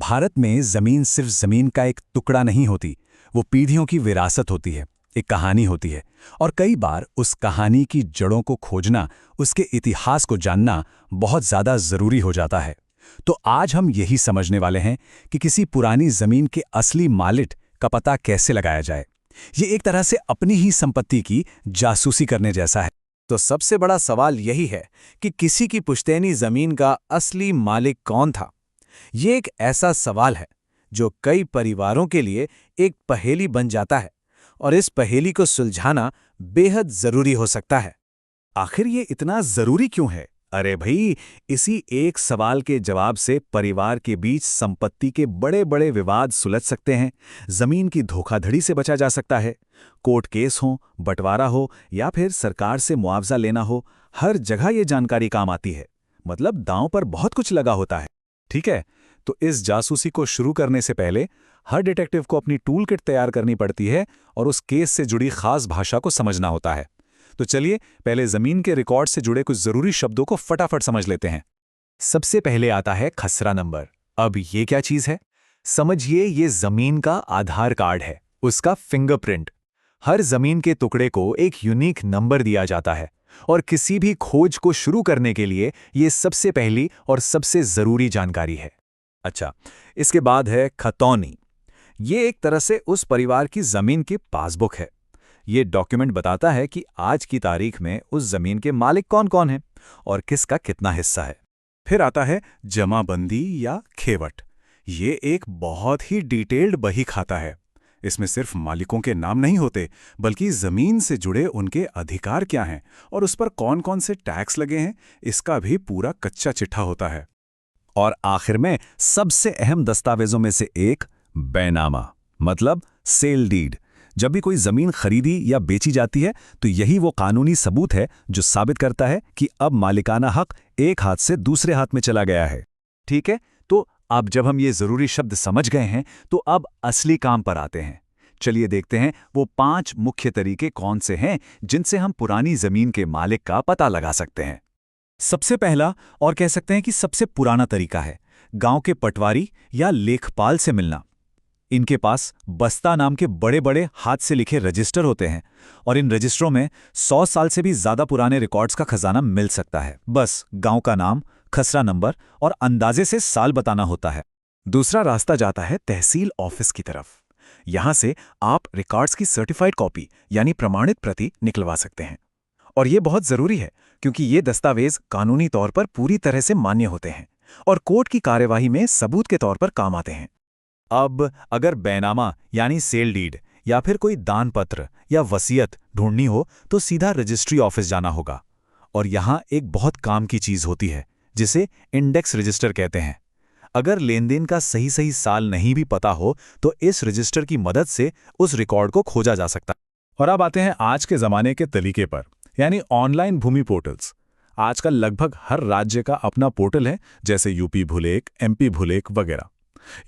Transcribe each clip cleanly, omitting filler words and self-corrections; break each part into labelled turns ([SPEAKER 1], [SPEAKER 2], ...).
[SPEAKER 1] भारत में जमीन सिर्फ जमीन का एक टुकड़ा नहीं होती, वो पीढ़ियों की विरासत होती है, एक कहानी होती है। और कई बार उस कहानी की जड़ों को खोजना, उसके इतिहास को जानना बहुत ज़्यादा ज़रूरी हो जाता है। तो आज हम यही समझने वाले हैं कि किसी पुरानी ज़मीन के असली मालिक का पता कैसे लगाया जाए। ये एक तरह से अपनी ही संपत्ति की जासूसी करने जैसा है।
[SPEAKER 2] तो सबसे बड़ा सवाल यही है कि किसी की पुश्तैनी जमीन का असली मालिक कौन था। ये एक ऐसा सवाल है जो कई परिवारों के लिए एक पहेली बन जाता है, और इस पहेली को सुलझाना बेहद जरूरी हो सकता है।
[SPEAKER 1] आखिर ये इतना जरूरी क्यों है? अरे भाई, इसी एक सवाल के जवाब से परिवार के बीच संपत्ति के बड़े बड़े विवाद सुलझ सकते हैं, जमीन की धोखाधड़ी से बचा जा सकता है। कोर्ट केस हो, बंटवारा हो या फिर सरकार से मुआवजा लेना हो, हर जगह ये जानकारी काम आती है। मतलब दांव पर बहुत कुछ लगा होता है। ठीक है, तो इस जासूसी को शुरू करने से पहले हर डिटेक्टिव को अपनी टूल किट तैयार करनी पड़ती है और उस केस से जुड़ी खास भाषा को समझना होता है। तो चलिए पहले जमीन के रिकॉर्ड से जुड़े कुछ जरूरी शब्दों को फटाफट समझ लेते हैं। सबसे पहले आता है खसरा नंबर। अब ये क्या चीज है? समझिए, ये जमीन का आधार कार्ड है, उसका फिंगरप्रिंट। हर जमीन के टुकड़े को एक यूनिक नंबर दिया जाता है और किसी भी खोज को शुरू करने के लिए ये सबसे पहली और सबसे जरूरी जानकारी है।
[SPEAKER 2] अच्छा, इसके बाद है खतौनी। ये एक तरह से उस परिवार की जमीन की पासबुक है। ये डॉक्यूमेंट बताता है कि आज की तारीख में उस जमीन के मालिक कौन कौन हैं और किसका कितना हिस्सा है।
[SPEAKER 1] फिर आता है जमाबंदी या खेवट। ये एक बहुत ही डिटेल्ड बही खाता है। इसमें सिर्फ मालिकों के नाम नहीं होते, बल्कि जमीन से जुड़े उनके अधिकार क्या हैं और उस पर कौन कौन से टैक्स लगे हैं, इसका भी पूरा कच्चा चिट्ठा होता है।
[SPEAKER 2] और आखिर में सबसे अहम दस्तावेजों में से एक बैनामा, मतलब सेल डीड। जब भी कोई जमीन खरीदी या बेची जाती है तो यही वो कानूनी सबूत है जो साबित करता है कि अब मालिकाना हक एक हाथ से दूसरे हाथ में चला गया है।
[SPEAKER 1] ठीक है, तो अब जब हम ये जरूरी शब्द समझ गए हैं तो अब असली काम पर आते हैं। चलिए देखते हैं वो 5 मुख्य तरीके कौन से हैं जिनसे हम पुरानी जमीन के मालिक का पता लगा सकते हैं। सबसे पहला, और कह सकते हैं कि सबसे पुराना तरीका है गांव के पटवारी या लेखपाल से मिलना। इनके पास बस्ता नाम के बड़े बड़े हाथ से लिखे रजिस्टर होते हैं और इन रजिस्टरों में 100 साल से भी ज्यादा पुराने रिकॉर्ड्स का खजाना मिल सकता है। बस गांव का नाम, खसरा नंबर और अंदाजे से साल बताना होता है। दूसरा रास्ता जाता है तहसील ऑफिस की तरफ। यहां से आप रिकॉर्ड्स की सर्टिफाइड कॉपी यानी प्रमाणित प्रति निकलवा सकते हैं। और ये बहुत जरूरी है क्योंकि ये दस्तावेज कानूनी तौर पर पूरी तरह से मान्य होते हैं और कोर्ट की कार्यवाही में सबूत के तौर पर काम आते हैं। अब अगर बैनामा यानी सेल डीड या फिर कोई दान पत्र या वसीयत ढूंढनी हो तो सीधा रजिस्ट्री ऑफिस जाना होगा। और यहां एक बहुत काम की चीज होती है जिसे इंडेक्स रजिस्टर कहते हैं। अगर लेनदेन का सही सही साल नहीं भी पता हो तो इस रजिस्टर की मदद से उस रिकॉर्ड को खोजा जा सकता है। और अब आते हैं आज के जमाने के तरीके पर, यानी ऑनलाइन भूमि पोर्टल्स। आजकल लगभग हर राज्य का अपना पोर्टल है, जैसे यूपी भूलेख, एमपी भूलेख वगैरह।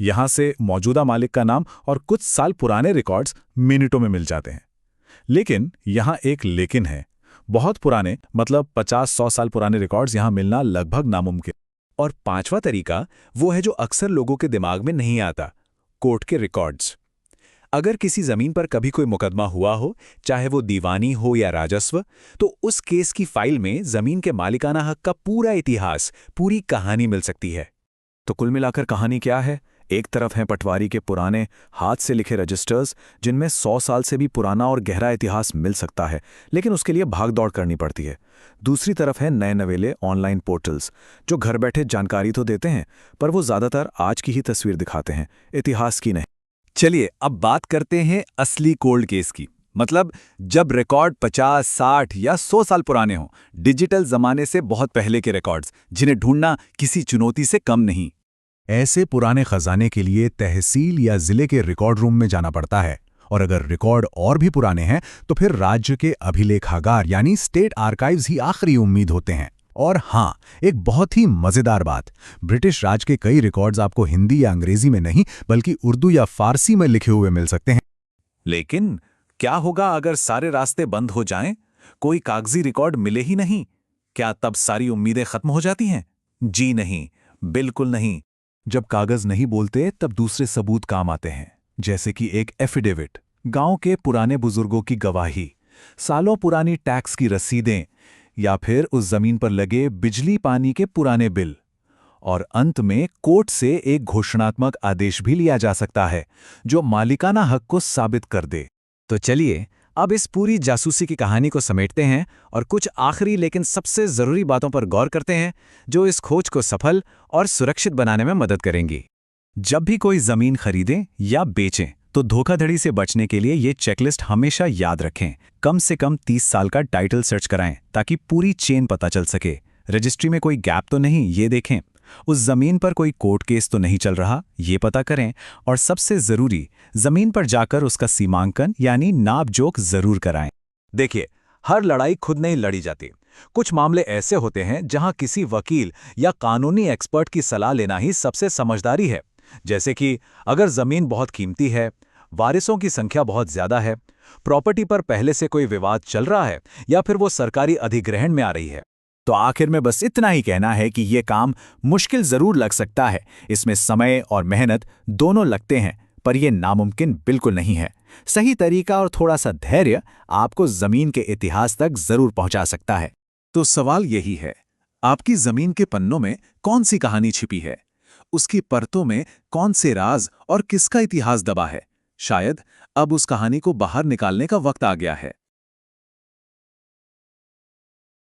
[SPEAKER 1] यहां से मौजूदा मालिक का नाम और कुछ साल पुराने रिकॉर्ड्स मिनटों में मिल जाते हैं। लेकिन यहां एक लेकिन है। बहुत पुराने, मतलब 50-100 साल पुराने रिकॉर्ड्स यहां मिलना लगभग नामुमकिन। और पांचवा तरीका वो है जो अक्सर लोगों के दिमाग में नहीं आता, कोर्ट के रिकॉर्ड्स। अगर किसी जमीन पर कभी कोई मुकदमा हुआ हो, चाहे वो दीवानी हो या राजस्व, तो उस केस की फाइल में जमीन के मालिकाना हक का पूरा इतिहास, पूरी कहानी मिल सकती है। तो कुल मिलाकर कहानी क्या है? एक तरफ हैं पटवारी के पुराने हाथ से लिखे रजिस्टर्स जिनमें 100 साल से भी पुराना और गहरा इतिहास मिल सकता है, लेकिन उसके लिए भागदौड़ करनी पड़ती है। दूसरी तरफ है नए नवेले ऑनलाइन पोर्टल्स जो घर बैठे जानकारी तो देते हैं, पर वो ज्यादातर आज की ही तस्वीर दिखाते हैं, इतिहास की नहीं। चलिए अब बात करते हैं असली कोल्ड केस की। मतलब जब रिकॉर्ड 50, 60 या 100 साल पुराने हों, डिजिटल जमाने से बहुत पहले के रिकॉर्ड्स जिन्हें ढूंढना किसी चुनौती से कम नहीं। ऐसे पुराने खजाने के लिए तहसील या जिले के रिकॉर्ड रूम में जाना पड़ता है, और अगर रिकॉर्ड और भी पुराने हैं तो फिर राज्य के अभिलेखागार यानी स्टेट आर्काइव्स ही आखिरी उम्मीद होते हैं। और हाँ, एक बहुत ही मजेदार बात, ब्रिटिश राज के कई रिकॉर्ड्स आपको हिंदी या अंग्रेजी में नहीं बल्कि उर्दू या फारसी में लिखे हुए मिल सकते हैं। लेकिन क्या होगा अगर सारे रास्ते बंद हो जाएं, कोई कागजी रिकॉर्ड मिले ही नहीं? क्या तब सारी उम्मीदें खत्म हो जाती हैं? जी नहीं, बिल्कुल नहीं। जब कागज नहीं बोलते तब दूसरे सबूत काम आते हैं, जैसे कि एक एफिडेविट, गांव के पुराने बुजुर्गों की गवाही, सालों पुरानी टैक्स की रसीदें, या फिर उस जमीन पर लगे बिजली पानी के पुराने बिल। और अंत में कोर्ट से एक घोषणात्मक आदेश भी लिया जा सकता है जो मालिकाना हक को साबित कर दे।
[SPEAKER 2] तो चलिए अब इस पूरी जासूसी की कहानी को समेटते हैं और कुछ आखिरी लेकिन सबसे जरूरी बातों पर गौर करते हैं जो इस खोज को सफल और सुरक्षित बनाने में मदद करेंगी। जब भी कोई जमीन खरीदें या बेचें तो धोखाधड़ी से बचने के लिए ये चेकलिस्ट हमेशा याद रखें। कम से कम 30 साल का टाइटल सर्च कराएं ताकि पूरी चेन पता चल सके। रजिस्ट्री में कोई गैप तो नहीं, ये देखें। उस जमीन पर कोई कोर्ट केस तो नहीं चल रहा, ये पता करें। और सबसे जरूरी, जमीन पर जाकर उसका सीमांकन यानी नाप-जोख जरूर कराएं।
[SPEAKER 1] देखिए, हर लड़ाई खुद नहीं लड़ी जाती। कुछ मामले ऐसे होते हैं जहां किसी वकील या कानूनी एक्सपर्ट की सलाह लेना ही सबसे समझदारी है। जैसे कि अगर जमीन बहुत कीमती है, वारिसों की संख्या बहुत ज्यादा है, प्रॉपर्टी पर पहले से कोई विवाद चल रहा है, या फिर वो सरकारी अधिग्रहण में आ रही है।
[SPEAKER 2] तो आखिर में बस इतना ही कहना है कि ये काम मुश्किल जरूर लग सकता है, इसमें समय और मेहनत दोनों लगते हैं, पर यह नामुमकिन बिल्कुल नहीं है। सही तरीका और थोड़ा सा धैर्य आपको जमीन के इतिहास तक जरूर पहुंचा सकता है।
[SPEAKER 1] तो सवाल यही है, आपकी जमीन के पन्नों में कौन सी कहानी छिपी है? उसकी परतों में कौन से राज और किसका इतिहास दबा है? शायद अब उस कहानी को बाहर निकालने का वक्त आ गया है।